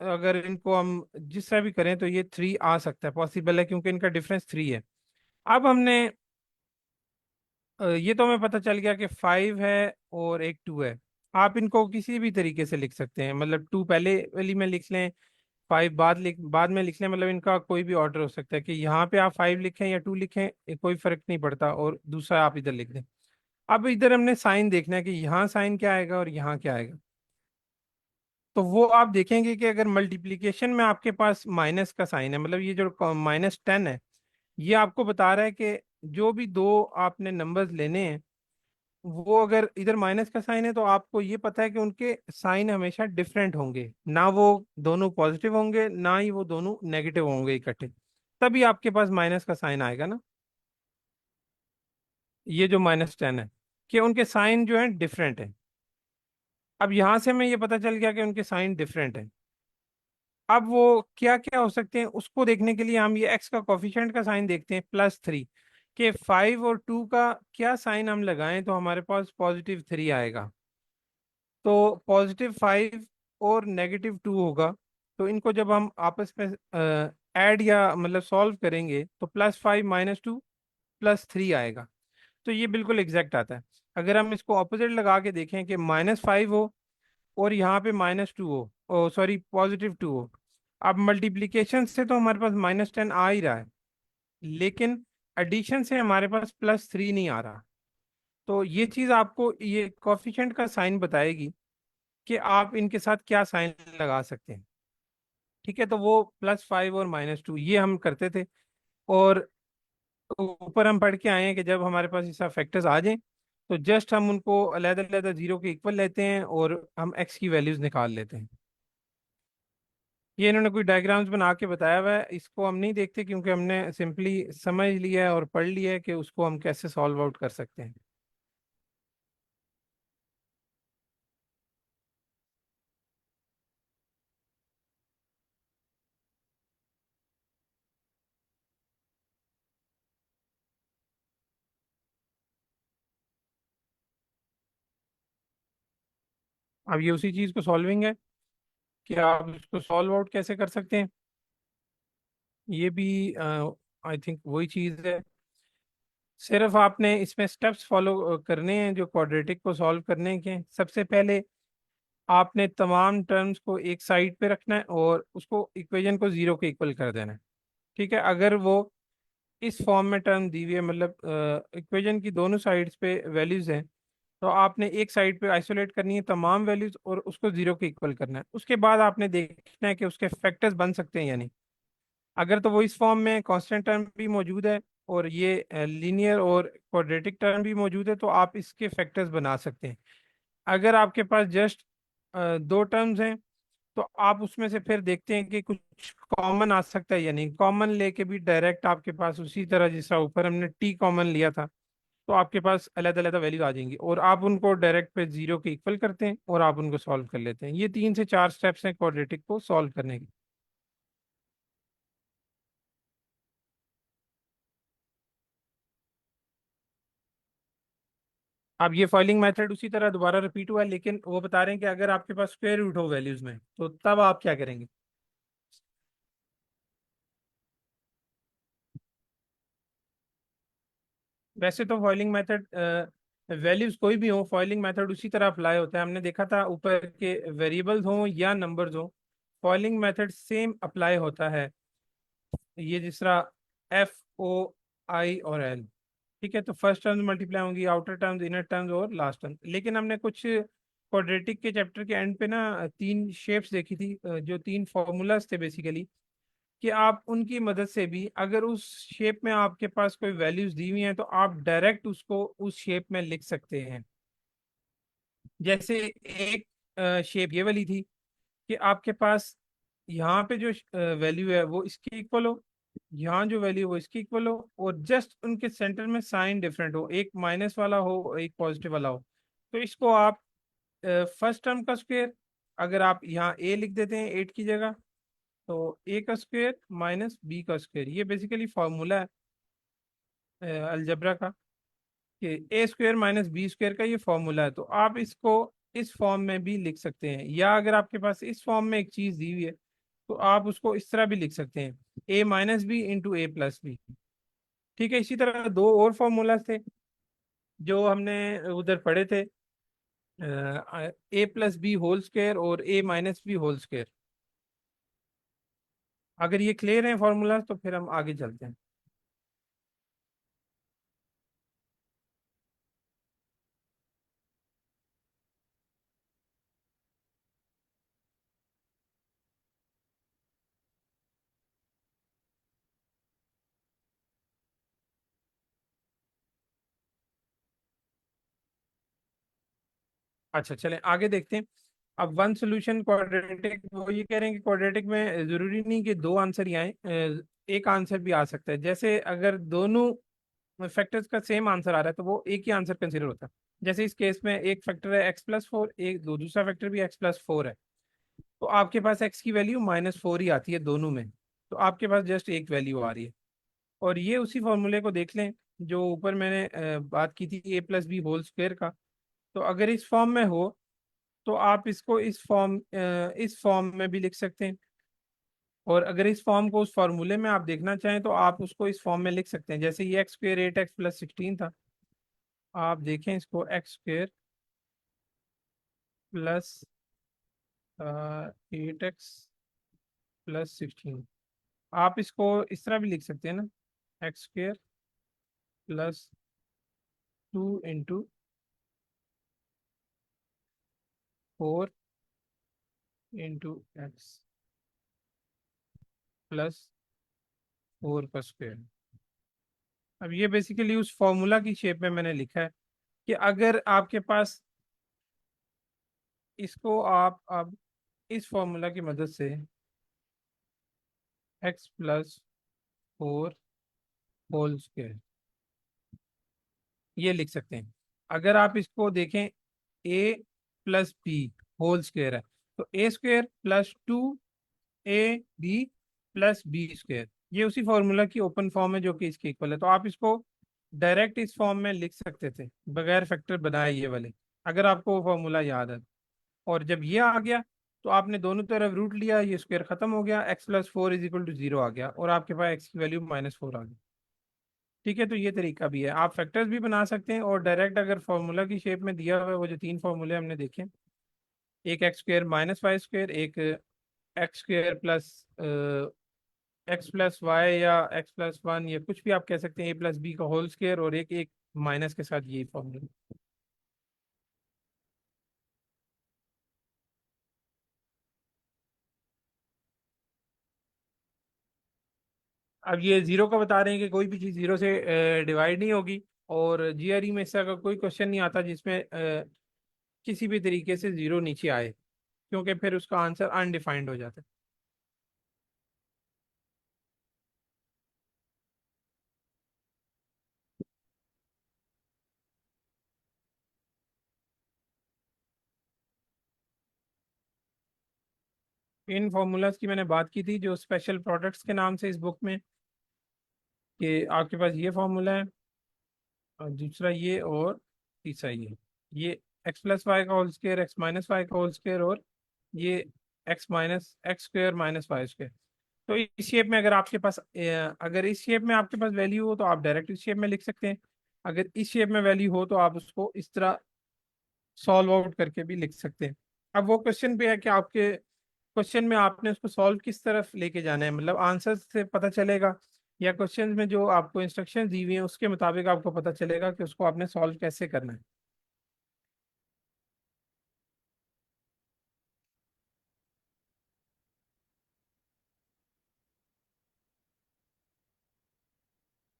अगर इनको हम जिस तरह भी करें तो ये 3 आ सकता है, पॉसिबल है, क्योंकि इनका डिफरेंस 3 है। अब हमने ये तो हमें पता चल गया कि 5 है और एक 2 है। आप इनको किसी भी तरीके से लिख सकते हैं, मतलब 2 पहले वाली में लिख लें, 5 बाद में लिख लें, मतलब इनका कोई भी ऑर्डर हो सकता है कि यहाँ पे आप 5 लिखें या 2 लिखें, ये कोई फर्क नहीं पड़ता, और दूसरा आप इधर लिख दें। अब इधर हमने साइन देखना है कि यहाँ साइन क्या आएगा और यहाँ क्या आएगा। तो वो आप देखेंगे कि अगर मल्टीप्लिकेशन में आपके पास माइनस का साइन है, मतलब ये जो -10 है, ये आपको बता रहा है कि जो भी दो आपने नंबर्स लेने हैं, वो अगर इधर माइनस का साइन है तो आपको ये पता है कि उनके साइन हमेशा डिफरेंट होंगे, ना वो दोनों पॉजिटिव होंगे ना ही वो दोनों नेगेटिव होंगे इकट्ठे, तभी आपके पास माइनस का साइन आएगा ना। ये जो -10 है, कि उनके साइन जो है डिफरेंट है। अब यहां से हमें ये पता चल गया कि उनके साइन डिफरेंट है। अब वो क्या क्या हो सकते हैं उसको देखने के लिए हम ये एक्स का कॉफिशिएंट का साइन देखते हैं, +3, कि 5 और 2 का क्या साइन हम लगाएं तो हमारे पास +3 आएगा। तो +5 और -2 होगा, तो इनको जब हम आपस में ऐड या मतलब सॉल्व करेंगे तो +5 -2 +3 आएगा। तो ये बिल्कुल एग्जैक्ट आता है। अगर हम इसको ऑपोजिट लगा के देखें कि -5 हो और यहाँ पे -2 हो, ओ सॉरी +2 हो, अब मल्टीप्लिकेशन से तो हमारे पास -10 आ ही रहा है, लेकिन एडिशन से हमारे पास +3 नहीं आ रहा। तो ये चीज़ आपको ये कॉफिशिएंट का साइन बताएगी कि आप इनके साथ क्या साइन लगा सकते हैं। ठीक है, तो वो +5 और -2 ये हम करते थे, और ऊपर हम पढ़ के आए हैं कि जब हमारे पास ऐसा फैक्टर्स आ जाएं तो जस्ट हम उनको अलग-अलग जीरो के इक्वल लेते हैं और हम एक्स की वैल्यूज निकाल लेते हैं। ये इन्होंने कोई डायग्राम्स बना के बताया हुआ है, इसको हम नहीं देखते क्योंकि हमने सिंपली समझ लिया है और पढ़ लिया है कि उसको हम कैसे सॉल्व आउट कर सकते हैं। अब ये उसी चीज़ को सॉल्विंग है कि आप इसको सॉल्व आउट कैसे कर सकते हैं। ये भी आई थिंक वही चीज़ है, सिर्फ आपने इसमें स्टेप्स फॉलो करने हैं जो क्वाड्रेटिक को सॉल्व करने के हैं। सबसे पहले आपने तमाम टर्म्स को एक साइड पे रखना है और उसको इक्वेशन को जीरो के इक्वल कर देना है। ठीक है, अगर वो इस फॉर्म में टर्म दी हुई है, मतलब इक्वेशन की दोनों साइड्स पे वैल्यूज हैं, तो आपने एक साइड पे आइसोलेट करनी है तमाम वैल्यूज और उसको जीरो के इक्वल करना है। उसके बाद आपने देखना है कि उसके फैक्टर्स बन सकते हैं या नहीं। अगर तो वो इस फॉर्म में कांस्टेंट टर्म भी मौजूद है और ये लीनियर और क्वाड्रेटिक टर्म भी मौजूद है तो आप इसके फैक्टर्स बना सकते हैं। अगर आपके पास जस्ट दो टर्म्स हैं तो आप उसमें से फिर देखते हैं कि कुछ कॉमन आ सकता है या नहीं। कॉमन लेके भी डायरेक्ट आपके पास उसी तरह जिस तरह ऊपर हमने टी कॉमन लिया था, तो आपके पास अलग अलग वैल्यू आ जाएंगी और आप उनको डायरेक्ट पे जीरो के इक्वल करते हैं और आप उनको सॉल्व कर लेते हैं। ये 3 से 4 स्टेप्स हैं क्वाड्रेटिक को सॉल्व करने के। अब ये फाइलिंग मेथड उसी तरह दोबारा रिपीट हुआ है, लेकिन वो बता रहे हैं कि अगर आपके पास स्क्वायर रूट हो वैल्यूज में तो तब आप क्या करेंगे। वैसे तो फॉइलिंग मेथड वैल्यूज कोई भी हो, फॉइलिंग मेथड उसी तरह अप्लाई होता है। हमने देखा था ऊपर के वेरिएबल्स हों या नंबर्स हों, फॉइलिंग मेथड सेम अप्लाई होता है। ये जिस तरह FOI और L, ठीक है, तो फर्स्ट टर्म्स मल्टीप्लाई होंगी, आउटर टर्म्स, इनर टर्म्स और लास्ट टर्म। लेकिन हमने कुछ क्वाड्रेटिक के चैप्टर के एंड पे ना 3 शेप्स देखी थी, जो 3 फॉर्मूलाज थे बेसिकली, कि आप उनकी मदद से भी अगर उस शेप में आपके पास कोई वैल्यूज दी हुई हैं तो आप डायरेक्ट उसको उस शेप में लिख सकते हैं। जैसे एक शेप ये वाली थी कि आपके पास यहाँ पे जो वैल्यू है वो इसके इक्वल हो, यहाँ जो वैल्यू वो इसके इक्वल हो, और जस्ट उनके सेंटर में साइन डिफरेंट हो, एक माइनस वाला हो एक पॉजिटिव वाला हो। तो इसको आप फर्स्ट टर्म का स्क्वायर, अगर आप यहाँ ए लिख देते हैं 8 की जगह, तो ए का स्क्वायर -b का स्क्वायर, ये बेसिकली फार्मूला है अलजबरा का, कि ए स्क्वायर -b स्क्वायर का ये फार्मूला है। तो आप इसको इस फॉर्म में भी लिख सकते हैं, या अगर आपके पास इस फॉर्म में एक चीज़ दी हुई है तो आप उसको इस तरह भी लिख सकते हैं, ए माइनस बी इंटू ए प्लस बी। ठीक है, इसी तरह दो और फॉर्मूला थे जो हमने उधर पढ़े थे, ए प्लस बी होल स्क्वायर और ए माइनस बी होल स्क्वायर। अगर ये क्लियर है फॉर्मूला तो फिर हम आगे चलते हैं। अच्छा चलें आगे देखते हैं। अब वन सोल्यूशन क्वाड्रेटिक, वो ये कह रहे हैं कि क्वाड्रेटिक में जरूरी नहीं कि दो आंसर ही आए, एक आंसर भी आ सकता है। जैसे अगर दोनों फैक्टर्स का सेम आंसर आ रहा है तो वो एक ही आंसर कंसिडर होता है। जैसे इस केस में एक फैक्टर है x+4, एक दूसरा फैक्टर भी x+4 है, तो आपके पास x की वैल्यू -4 ही आती है दोनों में, तो आपके पास जस्ट एक वैल्यू आ रही है। और ये उसी फॉर्मूले को देख लें जो ऊपर मैंने बात की थी a+b होल स्क्वायर का। तो अगर इस फॉर्म में हो तो आप इसको इस फॉर्म में भी लिख सकते हैं, और अगर इस फॉर्म को उस फॉर्मूले में आप देखना चाहें तो आप उसको इस फॉर्म में लिख सकते हैं। जैसे ये x² 8x+16 था, आप देखें इसको x² प्लस 8x+16, आप इसको इस तरह भी लिख सकते हैं ना, x² +2 इंटू 4 इंटू x +4 का स्क्वायर। अब ये बेसिकली उस फॉर्मूला की शेप में मैंने लिखा है कि अगर आपके पास, इसको आप अब इस फॉर्मूला की मदद से x+4 होल स्क्वायर ये लिख सकते हैं। अगर आप इसको देखें a+b होल स्क्वायर है, तो a² + 2ab+b², ये उसी फॉर्मूला की ओपन फॉर्म है जो कि इसके इक्वल है। तो आप इसको डायरेक्ट इस फॉर्म में लिख सकते थे बगैर फैक्टर बनाए ये वाले, अगर आपको वो फॉर्मूला याद है। और जब ये आ गया तो आपने दोनों तरफ रूट लिया, ये स्क्वायर खत्म हो गया, x+4 = 0 आ गया और आपके पास x की वैल्यू -4 आ गई। ठीक है, तो ये तरीका भी है, आप फैक्टर्स भी बना सकते हैं और डायरेक्ट अगर फॉर्मूला की शेप में दिया हुआ है वो जो तीन फॉर्मूले हमने देखे, एक x² - y², एक x² प्लस x+y या x+1 या कुछ भी आप कह सकते हैं a+b का होल स्क्वायर, और एक माइनस के साथ ये फॉर्मूला। अब ये जीरो का बता रहे हैं कि कोई भी चीज़ जीरो से डिवाइड नहीं होगी, और जीआरई में ऐसा का कोई क्वेश्चन नहीं आता जिसमें किसी भी तरीके से जीरो नीचे आए, क्योंकि फिर उसका आंसर अनडिफाइंड हो जाता है। इन फॉर्मूलाज की मैंने बात की थी जो स्पेशल प्रोडक्ट्स के नाम से इस बुक में, कि आपके पास ये फॉर्मूला है और दूसरा ये और तीसरा ये x+y का होल स्क्वायर, x-y का होल स्क्वायर, और ये x-x² - y²। तो इस शेप में अगर आपके पास अगर इस शेप में आपके पास वैल्यू हो तो आप डायरेक्ट इस शेप में लिख सकते हैं, अगर इस शेप में वैल्यू हो तो आप उसको इस तरह सॉल्व आउट करके भी लिख सकते हैं। अब वो क्वेश्चन पे है कि आपके क्वेश्चन में आपने उसको सॉल्व किस तरफ लेके जाना है, मतलब आंसर से पता चलेगा या क्वेश्चन में जो आपको इंस्ट्रक्शन दी हुई है उसके मुताबिक आपको पता चलेगा कि उसको आपने सॉल्व कैसे करना है।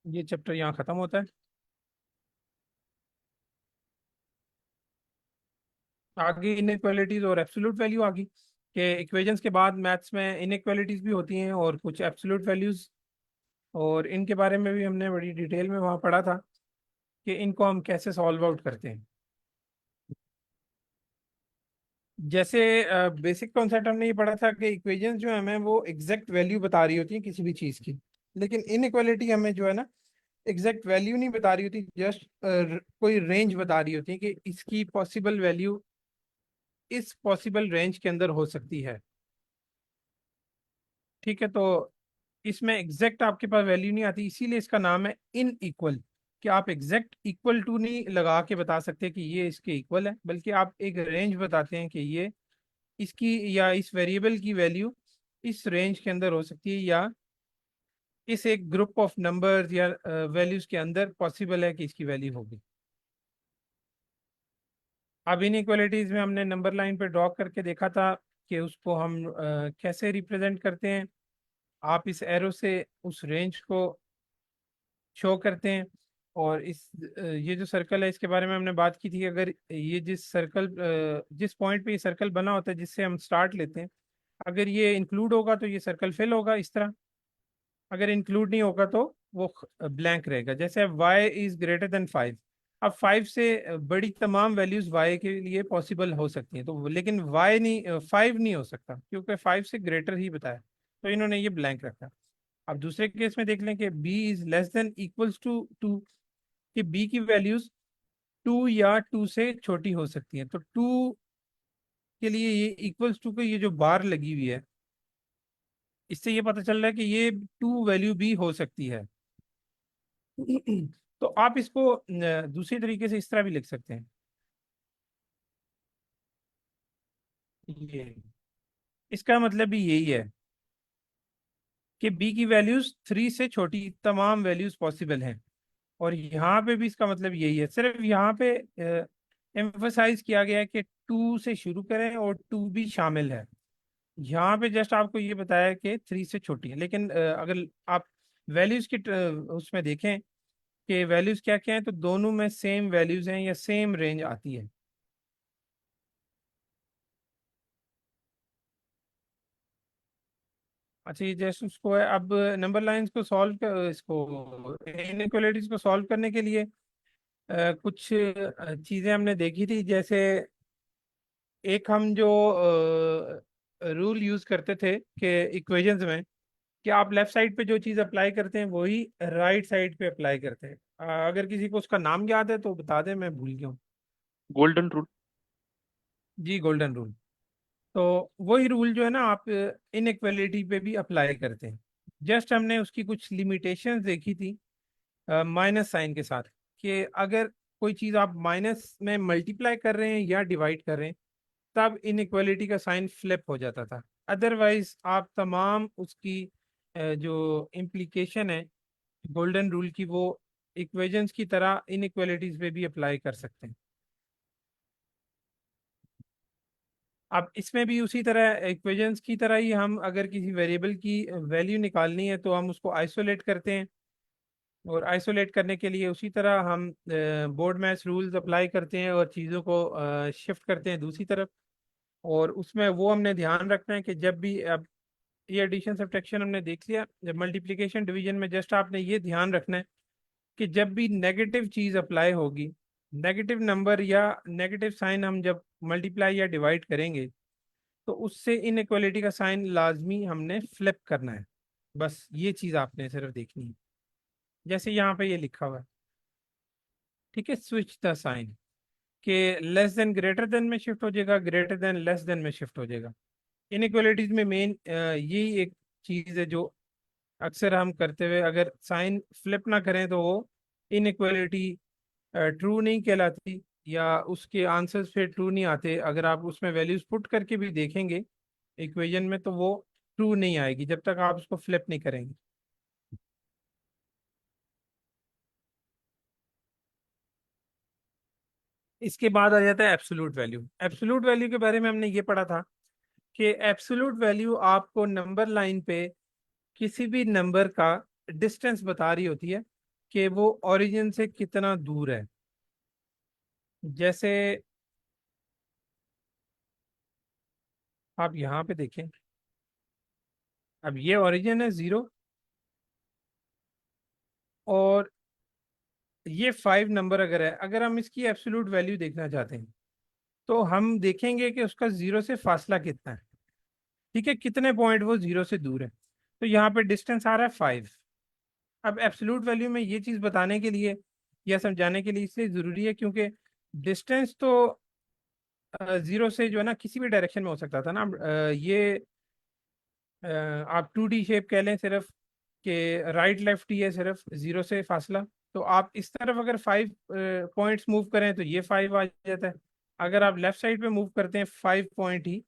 ये चैप्टर यहाँ खत्म होता है। आगे इनइक्वालिटीज और एब्सोल्यूट वैल्यू आ गई कि इक्वेशंस के बाद मैथ्स में इनइक्वालिटीज भी होती हैं और कुछ एब्सोल्यूट वैल्यूज, और इनके बारे में भी हमने बड़ी डिटेल में वहाँ पढ़ा था कि इनको हम कैसे सॉल्व आउट करते हैं। जैसे बेसिक कॉन्सेप्ट हमने ये पढ़ा था कि इक्वेशंस जो है हमें वो एग्जैक्ट वैल्यू बता रही होती है किसी भी चीज़ की, लेकिन इनइक्वालिटी हमें जो है ना एग्जैक्ट वैल्यू नहीं बता रही होती, जस्ट कोई रेंज बता रही होती है कि इसकी पॉसिबल वैल्यू इस पॉसिबल रेंज के अंदर हो सकती है। ठीक है, तो इसमें एग्जैक्ट आपके पास वैल्यू नहीं आती, इसीलिए इसका नाम है इन इक्वल, कि आप एग्जैक्ट इक्वल टू नहीं लगा के बता सकते कि ये इसके इक्वल है, बल्कि आप एक रेंज बताते हैं कि ये इसकी या इस वेरिएबल की वैल्यू इस रेंज के अंदर हो सकती है, या इस एक ग्रुप ऑफ नंबर्स या वैल्यूज के अंदर पॉसिबल है कि इसकी वैल्यू होगी। अब इन इक्वलिटीज में हमने नंबर लाइन पे ड्रॉ करके देखा था कि उसको हम कैसे रिप्रेजेंट करते हैं। आप इस एरो से उस रेंज को शो करते हैं, और इस ये जो सर्कल है इसके बारे में हमने बात की थी। अगर ये जिस पॉइंट पे ये सर्कल बना होता है जिससे हम स्टार्ट लेते हैं, अगर ये इंक्लूड होगा तो ये सर्कल फिल होगा इस तरह, अगर इंक्लूड नहीं होगा तो वो ब्लैंक रहेगा। जैसे y इज ग्रेटर देन 5, अब 5 से बड़ी तमाम वैल्यूज y के लिए पॉसिबल हो सकती हैं, तो लेकिन y नहीं 5 नहीं हो सकता, क्योंकि 5 से ग्रेटर ही बताया, तो इन्होंने ये ब्लैंक रखा। अब दूसरे केस में देख लें कि b is less than equals to 2, कि b की वैल्यूज 2 या 2 से छोटी हो सकती हैं, तो 2 के लिए ये इक्वल्स टू के ये जो बार लगी हुई है, इससे ये पता चल रहा है कि ये 2 वैल्यू भी हो सकती है। तो आप इसको दूसरी तरीके से इस तरह भी लिख सकते हैं, ये इसका मतलब भी यही है कि b की वैल्यूज 3 से छोटी तमाम वैल्यूज पॉसिबल हैं, और यहाँ पे भी इसका मतलब यही है। सिर्फ यहाँ पे एम्फसाइज किया गया है कि 2 से शुरू करें और 2 भी शामिल है। यहाँ पे जस्ट आपको ये बताया कि 3 से छोटी है, लेकिन अगर आप वैल्यूज की उसमें देखें कि वैल्यूज क्या क्या हैं, तो दोनों में सेम वैल्यूज हैं या सेम रेंज आती है। अच्छा, ये जैसे उसको है, अब नंबर लाइंस को सॉल्व कर, इसको इनइक्वालिटीज को सॉल्व करने के लिए कुछ चीज़ें हमने देखी थी। जैसे एक हम जो रूल यूज़ करते थे कि इक्वेशंस में, कि आप लेफ्ट साइड पे जो चीज़ अप्लाई करते हैं वही राइट साइड पे अप्लाई करते हैं। अगर किसी को उसका नाम याद है तो बता दें, मैं भूल गया हूँ। Golden rule. जी, गोल्डन रूल। तो वही रूल जो है ना, आप इनइक्वालिटी पे भी अप्लाई करते हैं। जस्ट हमने उसकी कुछ लिमिटेशंस देखी थी माइनस साइन के साथ, कि अगर कोई चीज़ आप माइनस में मल्टीप्लाई कर रहे हैं या डिवाइड कर रहे हैं, तब इनइक्वालिटी का साइन फ्लिप हो जाता था। अदरवाइज आप तमाम उसकी जो इम्प्लीकेशन है गोल्डन रूल की, वो इक्वेशंस की तरह इनइक्वालिटीज पे भी अप्लाई कर सकते हैं। अब इसमें भी उसी तरह इक्वेशंस की तरह ही, हम अगर किसी वेरिएबल की वैल्यू निकालनी है तो हम उसको आइसोलेट करते हैं, और आइसोलेट करने के लिए उसी तरह हम बोर्ड मैच रूल्स अप्लाई करते हैं और चीज़ों को शिफ्ट करते हैं दूसरी तरफ। और उसमें वो हमने ध्यान रखना है कि जब भी, अब ये एडिशन सब्ट्रैक्शन हमने देख लिया, जब मल्टीप्लिकेशन डिवीजन में जस्ट आपने ये ध्यान रखना है कि जब भी नेगेटिव चीज़ अप्लाई होगी, नेगेटिव नंबर या नेगेटिव साइन हम जब मल्टीप्लाई या डिवाइड करेंगे, तो उससे इनइक्वालिटी का साइन लाजमी हमने फ्लिप करना है। बस ये चीज़ आपने सिर्फ देखनी है, जैसे यहाँ पे ये लिखा हुआ है, ठीक है, स्विच द साइन, के लेस देन ग्रेटर देन में शिफ्ट हो जाएगा, ग्रेटर देन लेस देन में शिफ्ट हो जाएगा। इनइक्वालिटीज में मेन यही एक चीज़ है जो अक्सर हम करते हुए, अगर साइन फ्लिप ना करें तो वो इनइक्वालिटी ट्रू नहीं कहलाती, या उसके आंसर्स फिर ट्रू नहीं आते। अगर आप उसमें वैल्यूज पुट करके भी देखेंगे इक्वेशन में, तो वो ट्रू नहीं आएगी जब तक आप उसको फ्लिप नहीं करेंगे। इसके बाद आ जाता है एब्सोल्यूट वैल्यू। एब्सोल्यूट वैल्यू के बारे में हमने ये पढ़ा था कि एब्सोल्यूट वैल्यू आपको नंबर लाइन पे किसी भी नंबर का डिस्टेंस बता रही होती है कि वो ओरिजिन से कितना दूर है। जैसे आप यहाँ पे देखें, अब ये ओरिजिन है 0, और ये 5 नंबर अगर है, अगर हम इसकी एब्सोल्यूट वैल्यू देखना चाहते हैं तो हम देखेंगे कि उसका 0 से फासला कितना है। ठीक है, कितने पॉइंट वो 0 से दूर है, तो यहाँ पे डिस्टेंस आ रहा है 5। अब एब्सोल्यूट वैल्यू में ये चीज़ बताने के लिए या समझाने के लिए इसलिए ज़रूरी है क्योंकि डिस्टेंस तो 0 से जो है ना किसी भी डायरेक्शन में हो सकता था ना। ये आप 2D शेप कह लें सिर्फ, कि राइट लेफ्ट ही है सिर्फ, जीरो से फासला। तो आप इस तरफ अगर 5 पॉइंट्स मूव करें तो ये 5 आ जाता है। अगर आप लेफ्ट साइड पे मूव करते हैं 5 पॉइंट ही,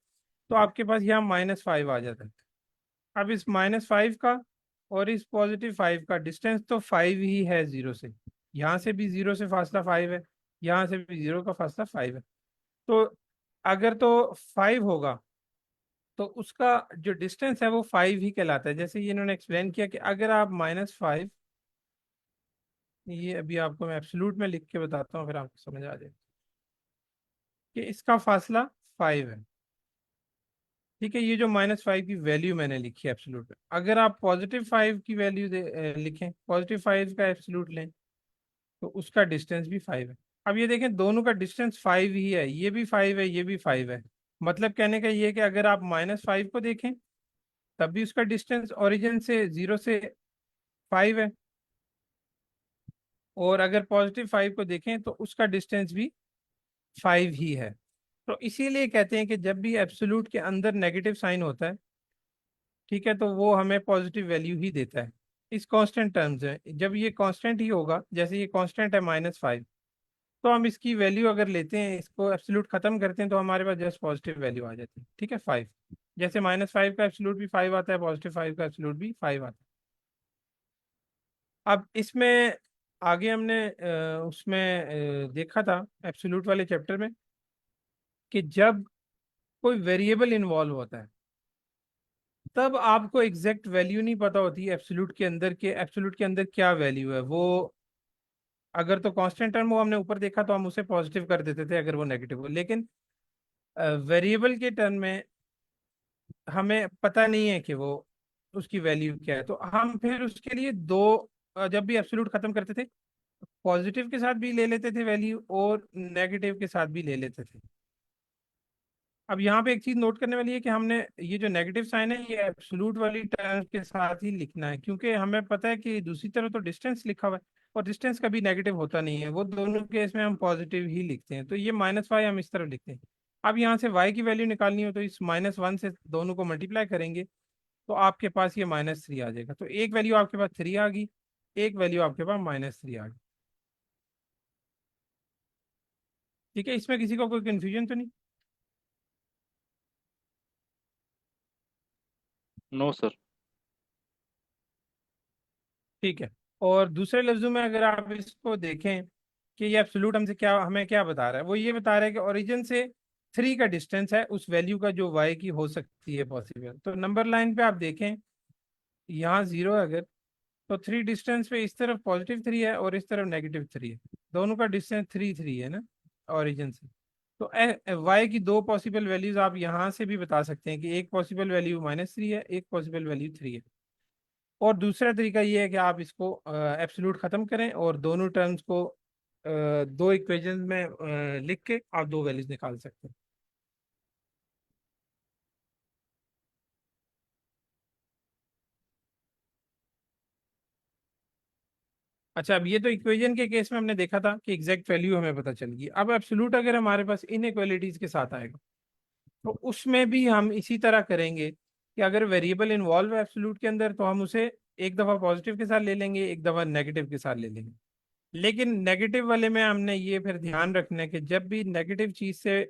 तो आपके पास यहाँ -5 आ जाता है। अब इस -5 का और इस +5 का डिस्टेंस तो 5 ही है जीरो से। यहाँ से भी जीरो से फासला 5 है, यहाँ से भी जीरो का फासला 5 है। तो अगर तो 5 होगा तो उसका जो डिस्टेंस है वो 5 ही कहलाता है। जैसे ये इन्होंने एक्सप्लेन किया कि अगर आप -5, ये अभी आपको मैं एब्सोल्यूट में लिख के बताता हूँ फिर आपको समझ आ जाएगा कि इसका फासला 5 है। ठीक है, ये जो -5 की वैल्यू मैंने लिखी है एब्सोल्यूट में, अगर आप +5 की वैल्यू लिखें, +5 का एब्सोल्यूट लें, तो उसका डिस्टेंस भी 5 है। अब ये देखें दोनों का डिस्टेंस 5 ही है, ये भी 5 है, ये भी 5 है। मतलब कहने का ये है कि अगर आप -5 को देखें तब भी उसका डिस्टेंस ओरिजिन से जीरो से 5 है, और अगर +5 को देखें तो उसका डिस्टेंस भी 5 ही है। तो इसीलिए कहते हैं कि जब भी एब्सोल्यूट के अंदर नेगेटिव साइन होता है, ठीक है, तो वो हमें पॉजिटिव वैल्यू ही देता है। इस कांस्टेंट टर्म्स है, जब ये कांस्टेंट ही होगा, जैसे ये कांस्टेंट है -5, तो हम इसकी वैल्यू अगर लेते हैं, इसको एब्सोल्यूट खत्म करते हैं, तो हमारे पास जस्ट पॉजिटिव वैल्यू आ जाती है। ठीक है, 5। जैसे -5 का एब्सोल्यूट भी 5 आता है, +5 का एब्सोल्यूट भी 5 आता है। अब इसमें आगे हमने उसमें देखा था एब्सोल्यूट वाले चैप्टर में कि जब कोई वेरिएबल इन्वॉल्व होता है तब आपको एग्जैक्ट वैल्यू नहीं पता होती एब्सोल्यूट के अंदर क्या वैल्यू है। वो अगर तो कांस्टेंट टर्म वो हमने ऊपर देखा तो हम उसे पॉजिटिव कर देते थे अगर वो नेगेटिव हो, लेकिन वेरिएबल के टर्म में हमें पता नहीं है कि वो उसकी वैल्यू क्या है। तो हम फिर उसके लिए दो जब भी एब्सोल्यूट खत्म करते थे, पॉजिटिव के साथ भी ले लेते थे वैल्यू और नेगेटिव के साथ भी ले लेते थे। अब यहाँ पे एक चीज नोट करने वाली है कि हमने ये जो नेगेटिव साइन है ये एब्सोल्यूट वाली टर्म के साथ ही लिखना है, क्योंकि हमें पता है कि दूसरी तरफ तो डिस्टेंस लिखा हुआ है और डिस्टेंस कभी नेगेटिव होता नहीं है, वो दोनों केस में हम पॉजिटिव ही लिखते हैं। तो ये -5 हम इस तरफ लिखते हैं। अब यहाँ से y की वैल्यू निकालनी हो तो इस -1 से दोनों को मल्टीप्लाई करेंगे तो आपके पास ये -3 आ जाएगा। तो एक वैल्यू आपके पास 3 आ गई, एक वैल्यू आपके पास -3 आ गई। ठीक है, इसमें किसी को कोई कंफ्यूजन तो नहीं? No, sir. ठीक है, और दूसरे लफ्जों में अगर आप इसको देखें कि ये एब्सोल्यूट हमसे क्या, हमें क्या बता रहा है, वो ये बता रहा है कि ओरिजिन से 3 का डिस्टेंस है उस वैल्यू का जो y की हो सकती है पॉसिबल। तो नंबर लाइन पे आप देखें, यहाँ 0 है अगर, तो 3 डिस्टेंस पे इस तरफ +3 है और इस तरफ -3 है, दोनों का डिस्टेंस 3 है ना ओरिजिन से। तो y की दो पॉसिबल वैल्यूज आप यहाँ से भी बता सकते हैं कि एक पॉसिबल वैल्यू -3 है, एक पॉसिबल वैल्यू 3 है। और दूसरा तरीका ये है कि आप इसको एब्सोल्यूट ख़त्म करें और दोनों टर्म्स को दो इक्वेशन में लिख के आप दो वैल्यूज निकाल सकते हैं। अच्छा, अब ये तो इक्वेशन के केस में हमने देखा था कि एग्जैक्ट वैल्यू हमें पता चल गई। अब एब्सोल्यूट अगर हमारे पास इनइक्वालिटीज के साथ आएगा तो उसमें भी हम इसी तरह करेंगे कि अगर वेरिएबल इन्वॉल्व है एब्सोल्यूट के अंदर तो हम उसे एक दफ़ा पॉजिटिव के साथ ले लेंगे, एक दफ़ा नेगेटिव के साथ ले लेंगे। लेकिन नेगेटिव वाले में हमने ये फिर ध्यान रखना है कि जब भी नेगेटिव चीज़ से